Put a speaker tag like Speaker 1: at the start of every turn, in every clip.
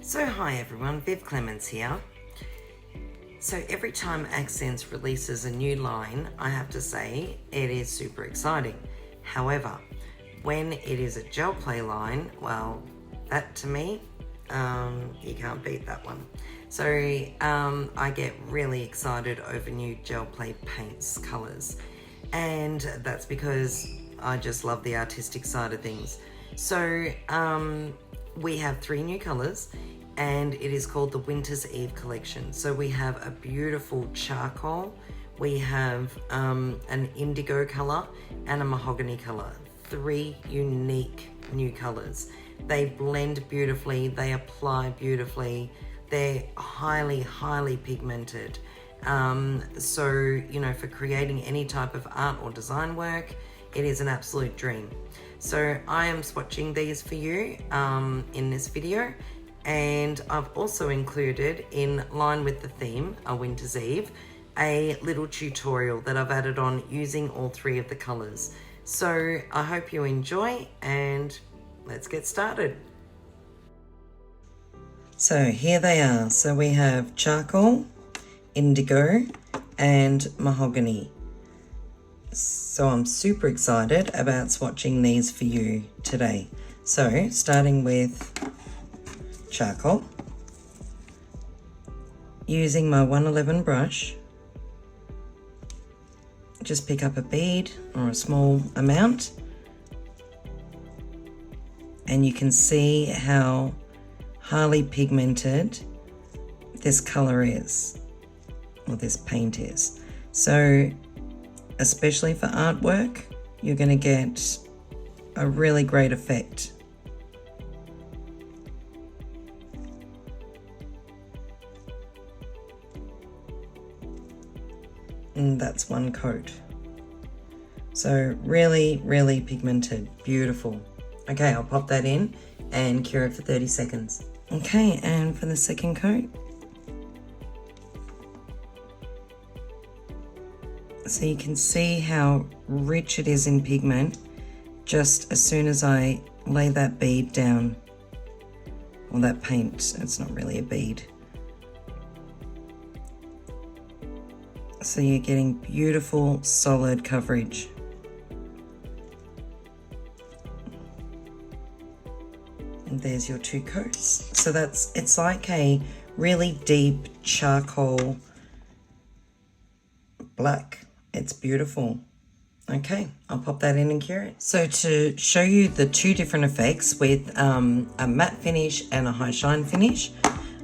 Speaker 1: So hi everyone, Viv Clements here. So every time Akzentz releases a new line, I have to say it is super exciting. However, when it is a gel play line, well, that to me, you can't beat that one. So I get really excited over new gel play paints, colours, and that's because I just love the artistic side of things. So we have 3 new colours, and it is called the Winter's Eve collection. So we have a beautiful charcoal, we have an indigo colour and a mahogany colour. 3 unique new colours. They blend beautifully, they apply beautifully, they're highly pigmented. So, you know, for creating any type of art or design work, it is an absolute dream. So I am swatching these for you in this video, and I've also included, in line with the theme, A Winter's Eve, a little tutorial that I've added on using all 3 of the colours. So I hope you enjoy, and let's get started. So here they are. So we have charcoal, indigo, and mahogany. So I'm super excited about swatching these for you today. So starting with charcoal, using my 111 brush, just pick up a bead or a small amount, and you can see how highly pigmented this color is, or this paint is. So especially for artwork, you're going to get a really great effect. And that's 1 coat. So really pigmented, beautiful. Okay, I'll pop that in and cure it for 30 seconds. Okay, and for the second coat, so you can see how rich it is in pigment just as soon as I lay that bead down, or that paint. It's not really a bead. So you're getting beautiful solid coverage. And there's your 2 coats. So it's like a really deep charcoal black. It's beautiful. Okay, I'll pop that in and cure it. So to show you the 2 different effects with a matte finish and a high shine finish,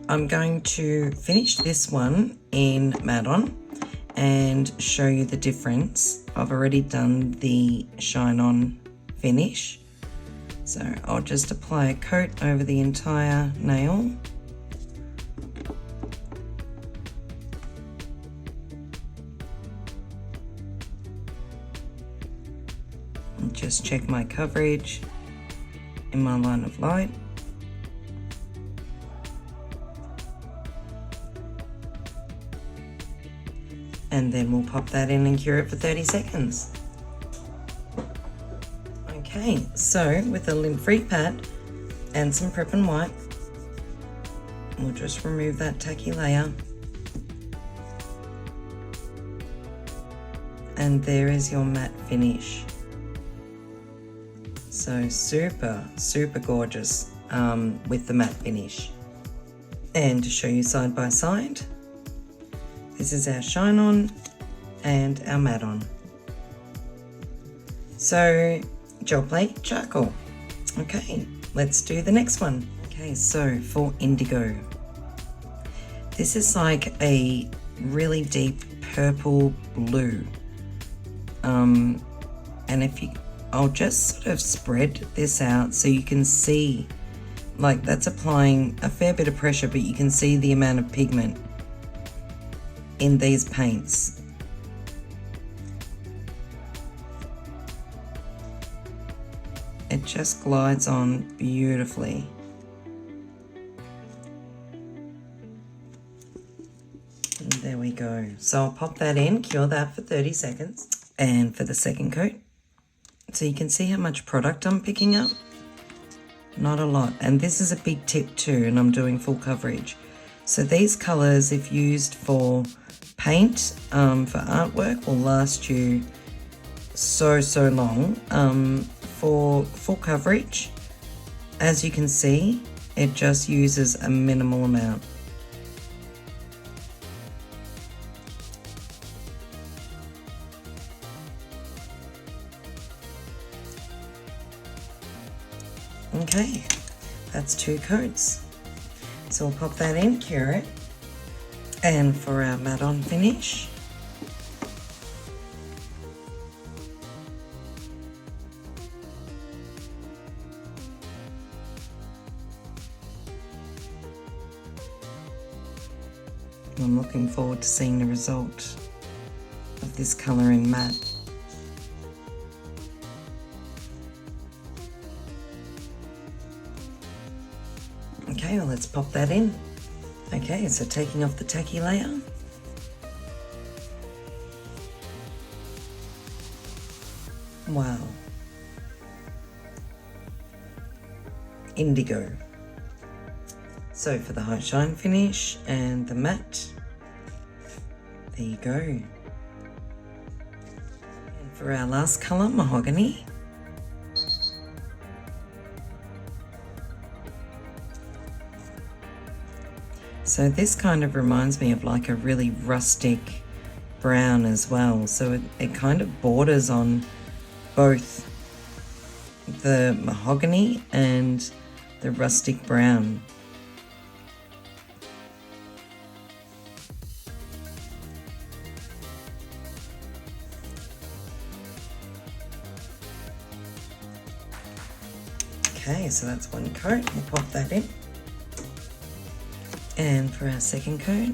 Speaker 1: I'm going to finish this one in matte on and show you the difference. I've already done the shine on finish. So I'll just apply a coat over the entire nail. And just check my coverage in my line of light. And then we'll pop that in and cure it for 30 seconds. Okay, so with a lint-free pad and some prep and wipe, we'll just remove that tacky layer. And there is your matte finish. So super gorgeous with the matte finish. And to show you side by side, this is our shine on and our matte on. So gel plate, charcoal. Okay, let's do the next one. Okay, so for indigo, this is like a really deep purple blue. And I'll just sort of spread this out so you can see, like, that's applying a fair bit of pressure, but you can see the amount of pigment in these paints. It just glides on beautifully. And there we go. So I'll pop that in, cure that for 30 seconds. And for the second coat, so you can see how much product I'm picking up. not a lot. And this is a big tip too, and I'm doing full coverage. So these colors, if used for paint, for artwork, will last you so long. For full coverage, as you can see, it just uses a minimal amount. Okay, that's 2 coats. So we'll pop that in, cure it. And for our matte on finish, I'm looking forward to seeing the result of this colouring matte. Okay, well, let's pop that in. Okay, so taking off the tacky layer. Wow. Indigo. So for the high shine finish and the matte, there you go. And for our last colour, mahogany. So this kind of reminds me of like a really rustic brown as well. So it kind of borders on both the mahogany and the rustic brown. Okay, so that's one coat. We'll pop that in. And for our second coat,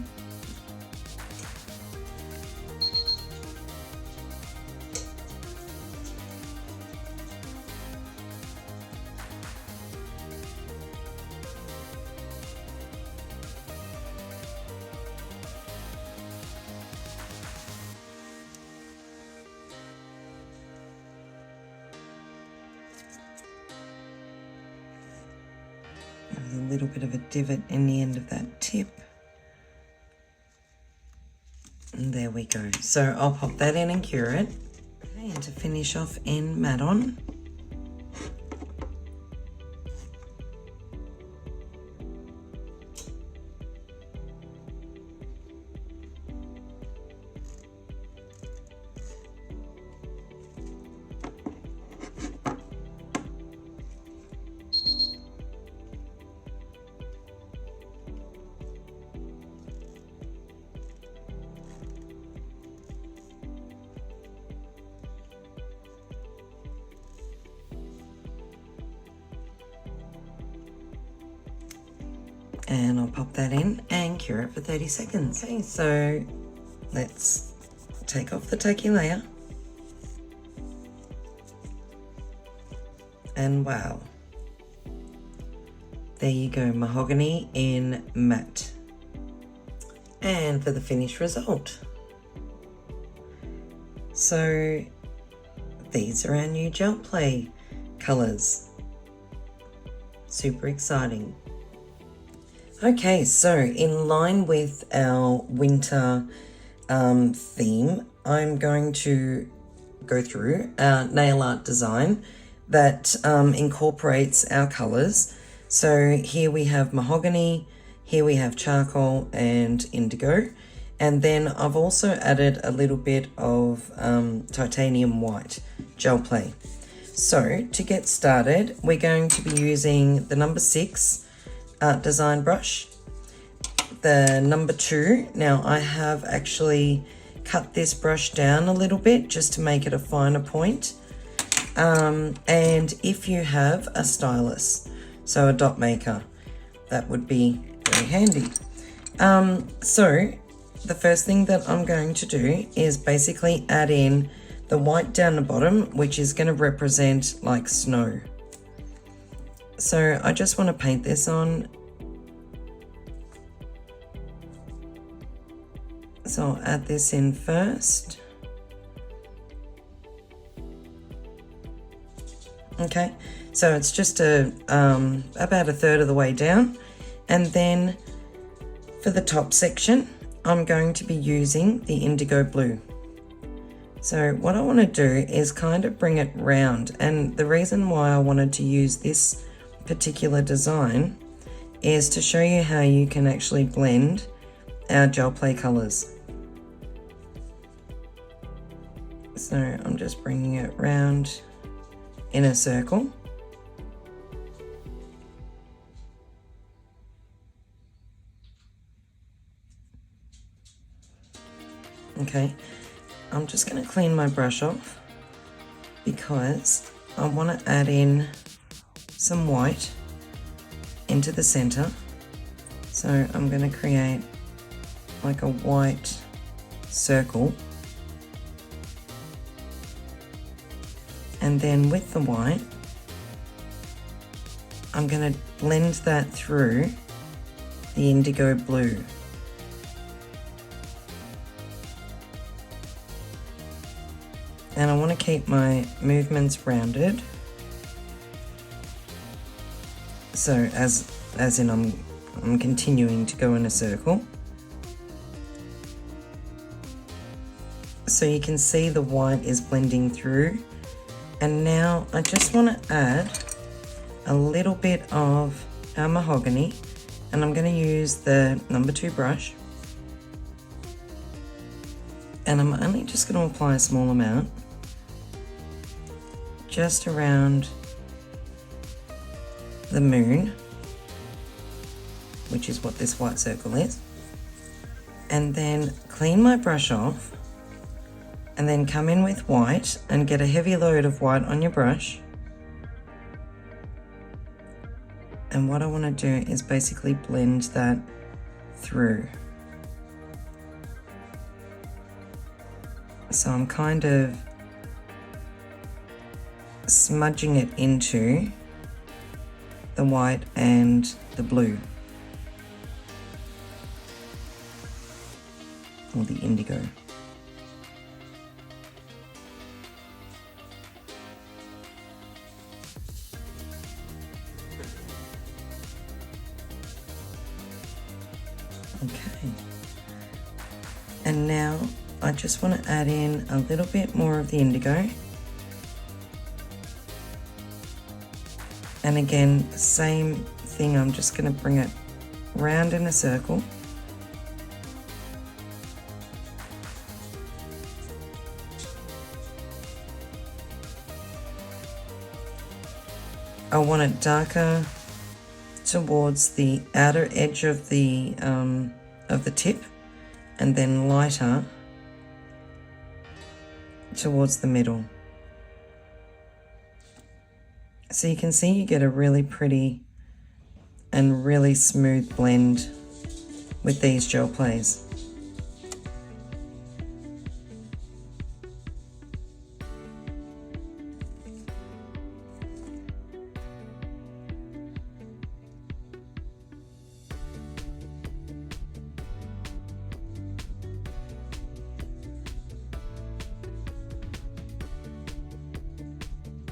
Speaker 1: a little bit of a divot in the end of that tip. And there we go. So I'll pop that in and cure it. Okay, and to finish off in matte on. And I'll pop that in and cure it for 30 seconds. Okay, so let's take off the tacky layer. And wow. There you go, mahogany in matte. And for the finished result. So these are our new gel play colours. Super exciting. Okay, so in line with our winter theme, I'm going to go through our nail art design that incorporates our colours. So here we have mahogany, here we have charcoal and indigo, and then I've also added a little bit of titanium white gel play. So to get started, we're going to be using the number 6 art design brush, the number 2. Now I have actually cut this brush down a little bit just to make it a finer point. And if you have a stylus, so a dot maker, that would be very handy. So the first thing that I'm going to do is basically add in the white down the bottom, which is going to represent like snow. So I just want to paint this on. So I'll add this in first. Okay, so it's just about a third of the way down. And then for the top section, I'm going to be using the indigo blue. So what I want to do is kind of bring it round, and the reason why I wanted to use this particular design is to show you how you can actually blend our gel play colors. So I'm just bringing it round in a circle. Okay, I'm just going to clean my brush off because I want to add in some white into the center. So I'm going to create like a white circle, and then with the white I'm going to blend that through the indigo blue. And I want to keep my movements rounded, so as in I'm continuing to go in a circle. So you can see the white is blending through, and now I just want to add a little bit of our mahogany, and I'm going to use the number 2 brush, and I'm only just going to apply a small amount just around the moon, which is what this white circle is, and then clean my brush off, and then come in with white and get a heavy load of white on your brush. And what I want to do is basically blend that through. So I'm kind of smudging it into the white and the blue, or the indigo. Okay, and now I just want to add in a little bit more of the indigo. And again, same thing, I'm just going to bring it round in a circle. I want it darker towards the outer edge of the tip, and then lighter towards the middle. So you can see you get a really pretty and really smooth blend with these gel plays.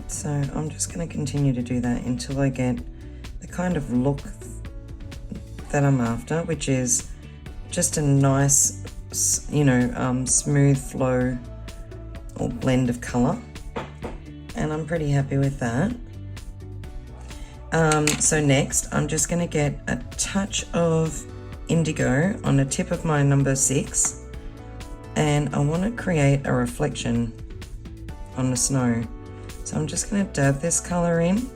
Speaker 1: So I'm just going to continue to do that until I get the kind of look that I'm after, which is just a nice, smooth flow or blend of color. And I'm pretty happy with that. So next, I'm just going to get a touch of indigo on the tip of my number 6, and I want to create a reflection on the snow. So I'm just going to dab this color in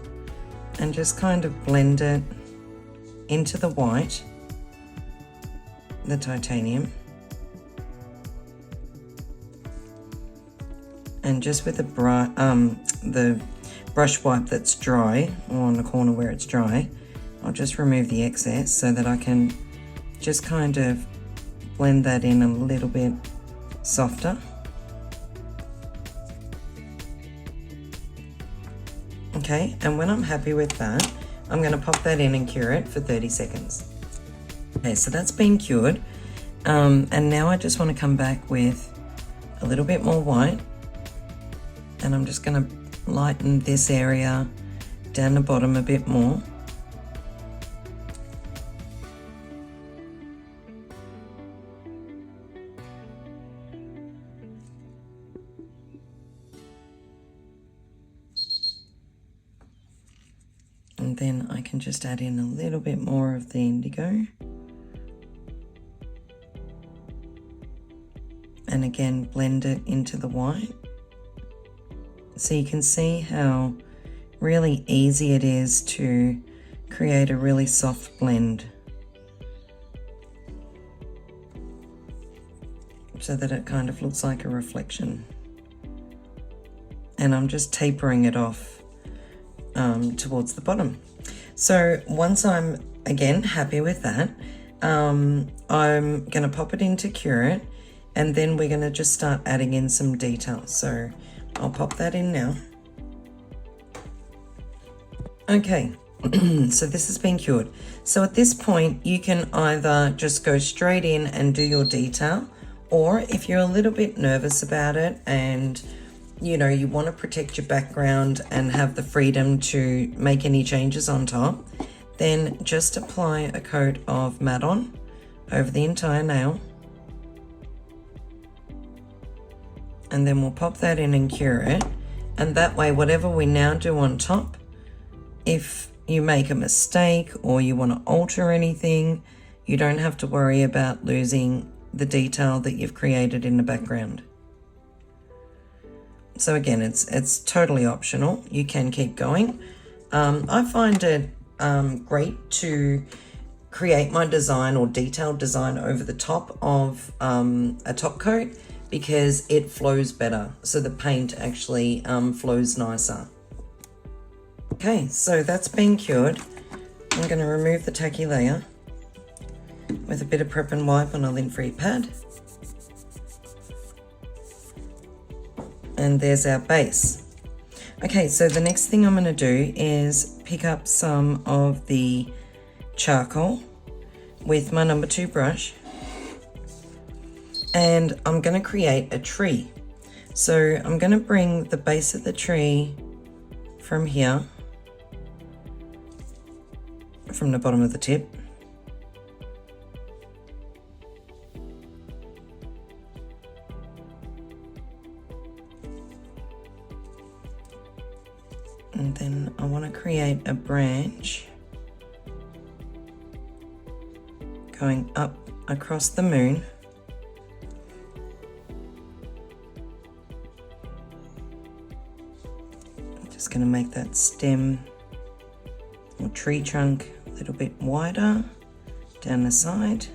Speaker 1: and just kind of blend it into the white, the titanium, and just with the brush wipe that's dry, or on the corner where it's dry, I'll just remove the excess so that I can just kind of blend that in a little bit softer. Okay, and when I'm happy with that, I'm going to pop that in and cure it for 30 seconds. Okay, so that's been cured. And now I just want to come back with a little bit more white, and I'm just going to lighten this area down the bottom a bit more. And then I can just add in a little bit more of the indigo. And again, blend it into the white. So you can see how really easy it is to create a really soft blend, so that it kind of looks like a reflection. And I'm just tapering it off towards the bottom. So once I'm again happy with that, I'm going to pop it into Cure It, and then we're going to just start adding in some details. So I'll pop that in now. Okay, so this has been cured. So at this point, you can either just go straight in and do your detail, or if you're a little bit nervous about it and you know you want to protect your background and have the freedom to make any changes on top, then just apply a coat of matte on over the entire nail. And then we'll pop that in and cure it. And that way, whatever we now do on top, if you make a mistake or you want to alter anything, you don't have to worry about losing the detail that you've created in the background. So again, it's totally optional. You can keep going. I find it great to create my design or detailed design over the top of a top coat, because it flows better. So the paint actually flows nicer. Okay, so that's been cured. I'm going to remove the tacky layer with a bit of prep and wipe on a lint-free pad. And there's our base. Okay, so the next thing I'm going to do is pick up some of the charcoal with my number 2 brush, and I'm going to create a tree. So I'm going to bring the base of the tree from here, from the bottom of the tip, and then I want to create a branch going up across the moon. I'm just going to make that stem or tree trunk a little bit wider down the side.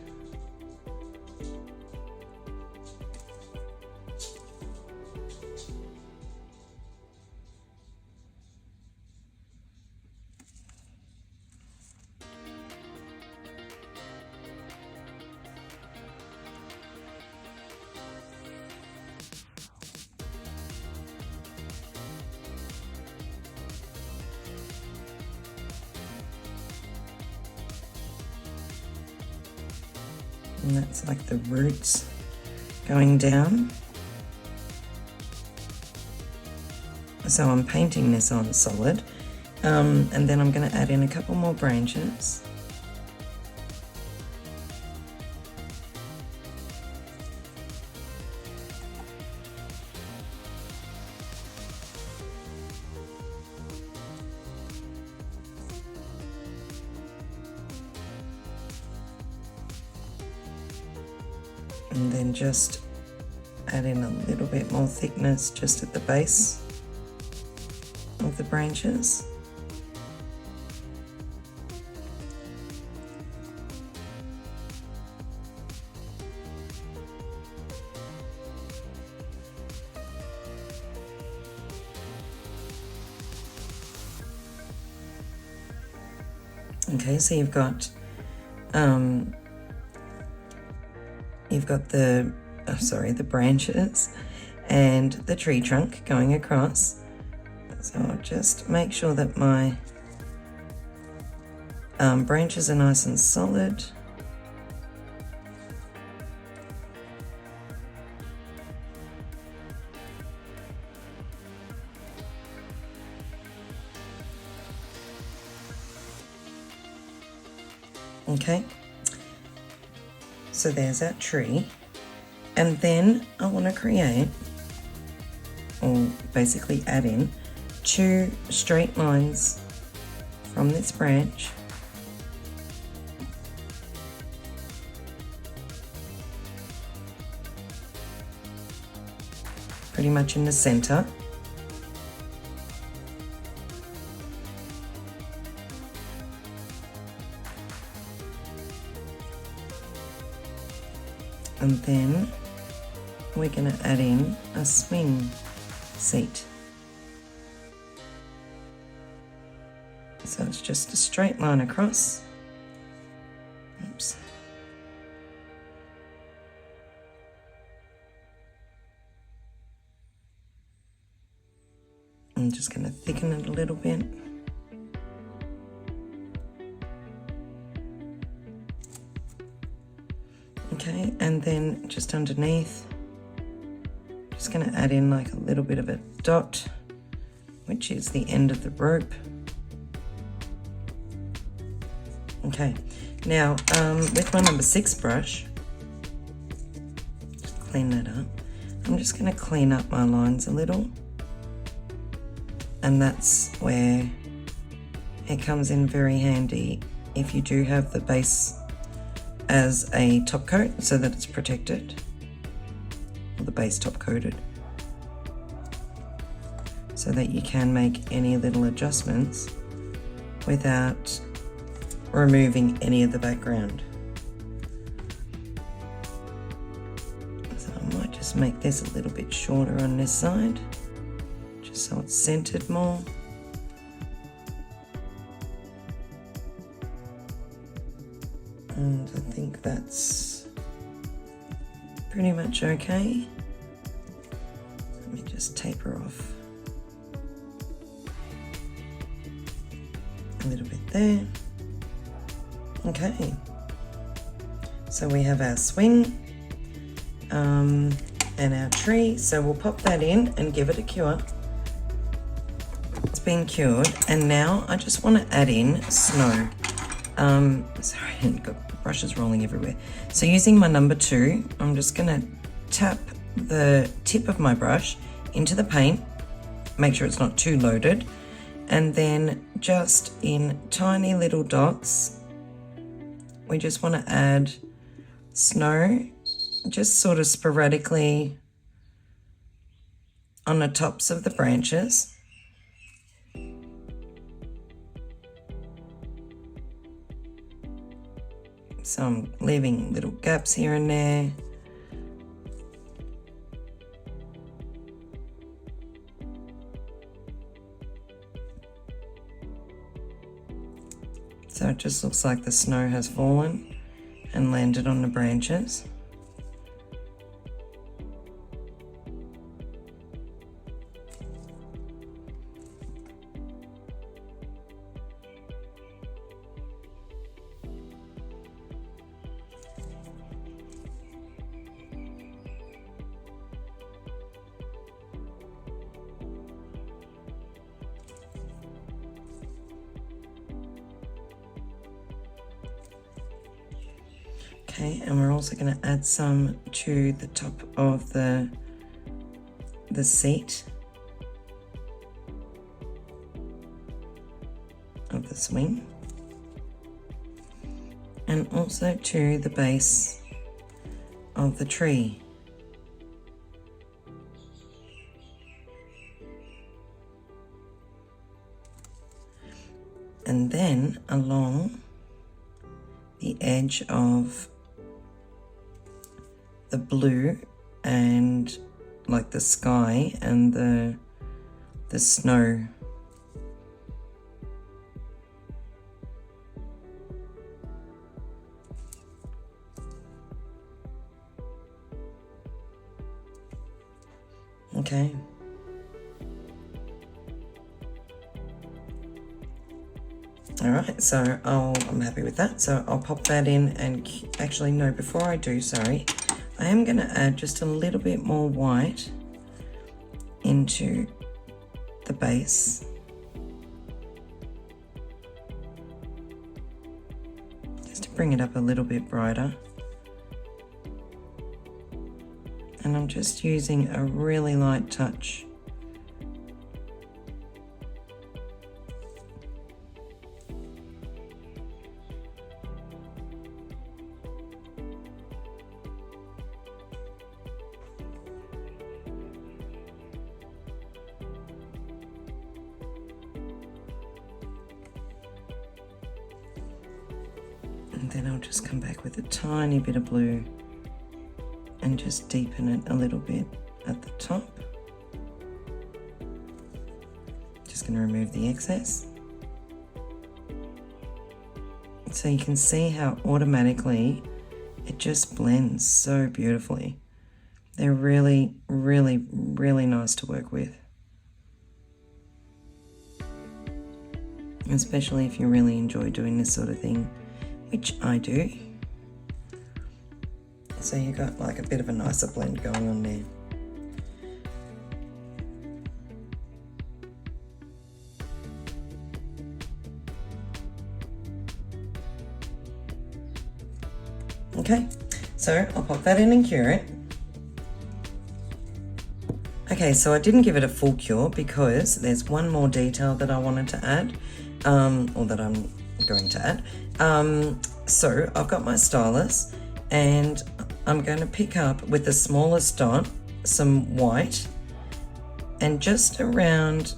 Speaker 1: And that's like the roots going down. So I'm painting this on solid, and then I'm going to add in a couple more branches. And then just add in a little bit more thickness just at the base of the branches. Okay, so you've got the branches and the tree trunk going across. So I'll just make sure that my branches are nice and solid. Okay, so there's our tree. And then I want to create, or basically add in, 2 straight lines from this branch pretty much in the center. And then we're going to add in a swing seat. So it's just a straight line across. Oops. I'm just going to thicken it a little bit. Okay, and then just underneath, just going to add in like a little bit of a dot, which is the end of the rope. Okay, now with my number 6 brush, just clean that up. I'm just going to clean up my lines a little, and that's where it comes in very handy if you do have the base as a top coat so that it's protected, or the base top coated, so that you can make any little adjustments without removing any of the background. So I might just make this a little bit shorter on this side, just so it's centered more. And I think that's pretty much okay. Let me just taper off a little bit there. Okay, so we have our swing and our tree, so we'll pop that in and give it a cure. It's been cured, and now I just want to add in snow. Sorry, I've got brushes rolling everywhere. So using my number 2, I'm just going to tap the tip of my brush into the paint, make sure it's not too loaded, and then just in tiny little dots, we just want to add snow, just sort of sporadically on the tops of the branches. So I'm leaving little gaps here and there. So it just looks like the snow has fallen and landed on the branches. Okay, and we're also going to add some to the top of the seat of the swing, and also to the base of the tree. And then along the edge of the blue and like the sky and the snow. Okay. All right, so I'm happy with that. So I'll pop that in, and actually no, before I do, sorry, I am going to add just a little bit more white into the base. just to bring it up a little bit brighter. And I'm just using a really light touch. And then I'll just come back with a tiny bit of blue and just deepen it a little bit at the top. Just going to remove the excess. So you can see how automatically it just blends so beautifully. They're really, really, really nice to work with. Especially if you really enjoy doing this sort of thing, which I do. So you got like a bit of a nicer blend going on there. Okay, so I'll pop that in and cure it. Okay, so I didn't give it a full cure because there's one more detail that I wanted to add, or that I'm going to add. So I've got my stylus and I'm going to pick up with the smallest dot some white, and just around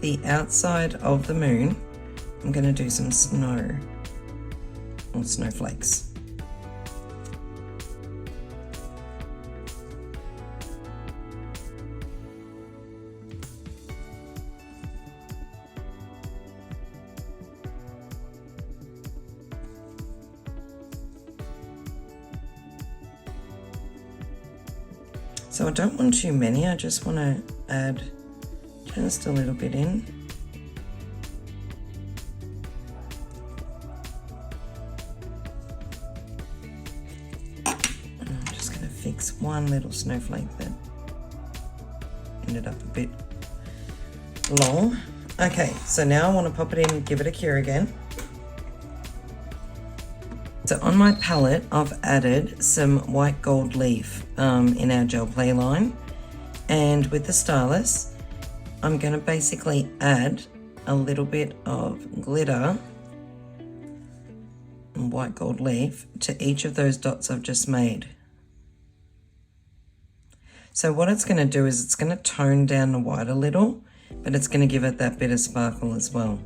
Speaker 1: the outside of the moon I'm going to do some snow or snowflakes. So I don't want too many, I just want to add just a little bit in. And I'm just going to fix one little snowflake that ended up a bit long. Okay, so now I want to pop it in and give it a cure again. So on my palette, I've added some white gold leaf in our gel play line. And with the stylus, I'm going to basically add a little bit of glitter and white gold leaf to each of those dots I've just made. So what it's going to do is it's going to tone down the white a little, but it's going to give it that bit of sparkle as well.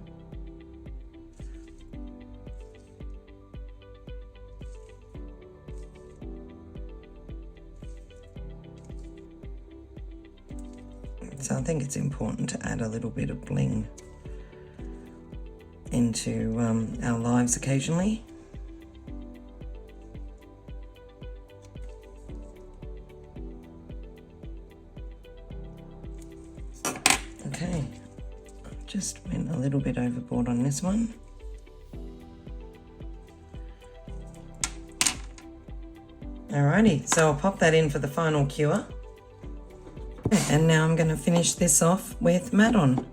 Speaker 1: So I think it's important to add a little bit of bling into our lives occasionally. Okay, just went a little bit overboard on this one. Alrighty, so I'll pop that in for the final cure. And now I'm going to finish this off with matte on.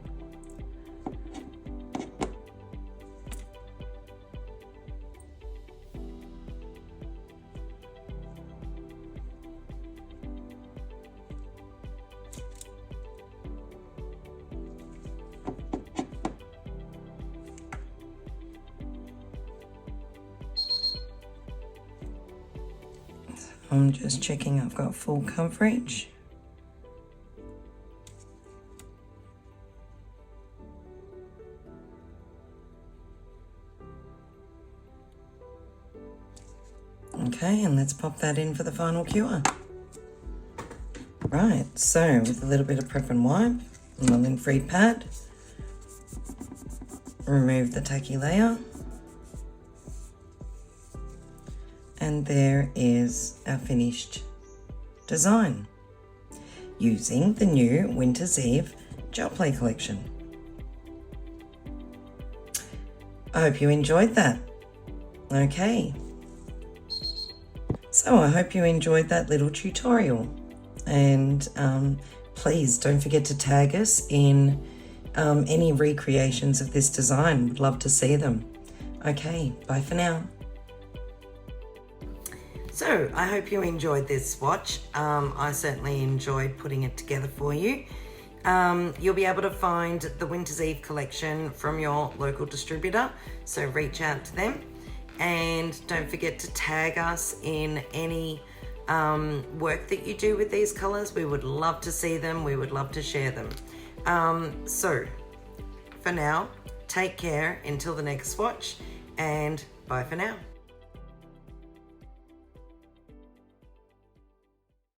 Speaker 1: I'm just checking I've got full coverage. Okay, and let's pop that in for the final cure. Right, so with a little bit of prep and wipe on the lint-free pad, remove the tacky layer, and there is our finished design using the new Winter's Eve gel play collection. I hope you enjoyed that. Okay. So I hope you enjoyed that little tutorial, and please don't forget to tag us in any recreations of this design. We'd love to see them. Okay, bye for now. So I hope you enjoyed this swatch. I certainly enjoyed putting it together for you. You'll be able to find the Winter's Eve collection from your local distributor, so reach out to them. And don't forget to tag us in any work that you do with these colors. We would love to see them. We would love to share them. So for now, take care until the next swatch, and bye for now.